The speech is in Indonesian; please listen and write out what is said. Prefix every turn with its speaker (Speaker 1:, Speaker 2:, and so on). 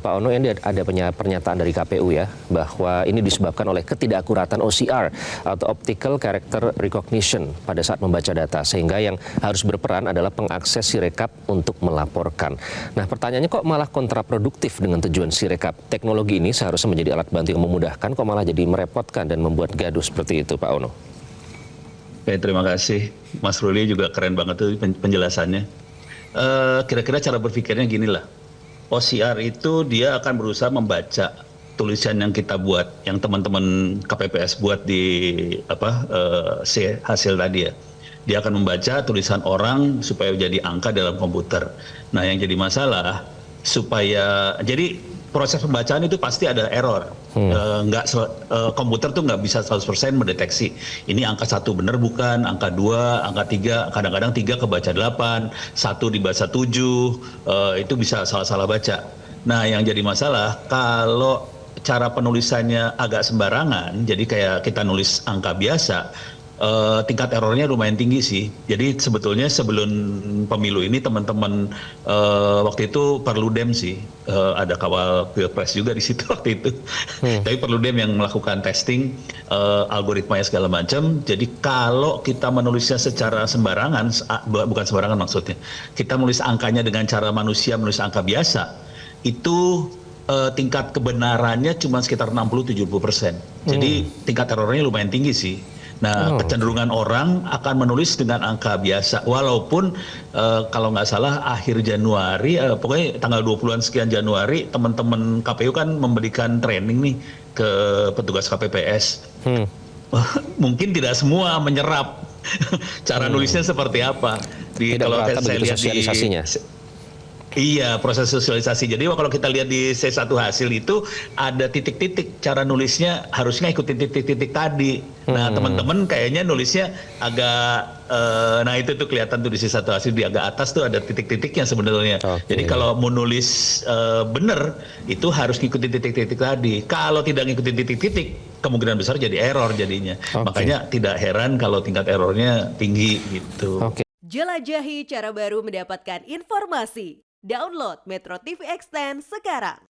Speaker 1: Pak Ono, ini ada pernyataan dari KPU ya, bahwa ini disebabkan oleh ketidakakuratan OCR atau Optical Character Recognition pada saat membaca data, sehingga yang harus berperan adalah pengakses Sirekap untuk melaporkan. Nah, pertanyaannya kok malah kontraproduktif dengan tujuan Sirekap? Teknologi ini seharusnya menjadi alat bantu yang memudahkan, kok malah jadi merepotkan dan membuat gaduh seperti itu, Pak Ono?
Speaker 2: Oke, terima kasih. Mas Ruli juga keren banget tuh penjelasannya. Kira-kira cara berpikirnya gini lah. OCR itu dia akan berusaha membaca tulisan yang kita buat, yang teman-teman KPPS buat di hasil tadi ya. Dia akan membaca tulisan orang supaya jadi angka dalam komputer. Nah, yang jadi masalah jadi proses pembacaan itu pasti ada error. Komputer tuh nggak bisa 100% mendeteksi ini angka 1 benar bukan, angka 2, angka 3, kadang-kadang 3 kebaca 8, 1 dibaca 7, itu bisa salah-salah baca. Nah, yang jadi masalah kalau cara penulisannya agak sembarangan, jadi kayak kita nulis angka biasa, tingkat errornya lumayan tinggi sih. Jadi sebetulnya sebelum pemilu ini teman-teman waktu itu Perludem sih, ada kawal pilpres juga di situ waktu itu. Tapi Perludem yang melakukan testing algoritmanya segala macam. Jadi kalau kita menulisnya secara sembarangan, bukan sembarangan maksudnya, kita menulis angkanya dengan cara manusia menulis angka biasa, itu tingkat kebenarannya cuma sekitar 60-70%. Jadi tingkat errornya lumayan tinggi sih. Nah, kecenderungan orang akan menulis dengan angka biasa, walaupun kalau nggak salah akhir Januari, pokoknya tanggal 20-an sekian Januari, teman-teman KPU kan memberikan training nih ke petugas KPPS. Mungkin tidak semua menyerap cara nulisnya seperti apa.
Speaker 1: Kalau saya lihat sosialisasinya.
Speaker 2: Iya, proses sosialisasi. Jadi kalau kita lihat di C1 hasil itu ada titik-titik cara nulisnya harusnya ikutin titik-titik tadi. Nah, teman-teman kayaknya nulisnya agak nah itu tuh kelihatan tuh di C1 hasil di agak atas tuh ada titik-titiknya sebenarnya. Jadi kalau mau nulis bener itu harus ngikutin titik-titik tadi. Kalau tidak ngikutin titik-titik kemungkinan besar jadi error jadinya. Makanya tidak heran kalau tingkat errornya tinggi gitu.
Speaker 3: Jelajahi cara baru mendapatkan informasi. Download Metro TV Extend sekarang.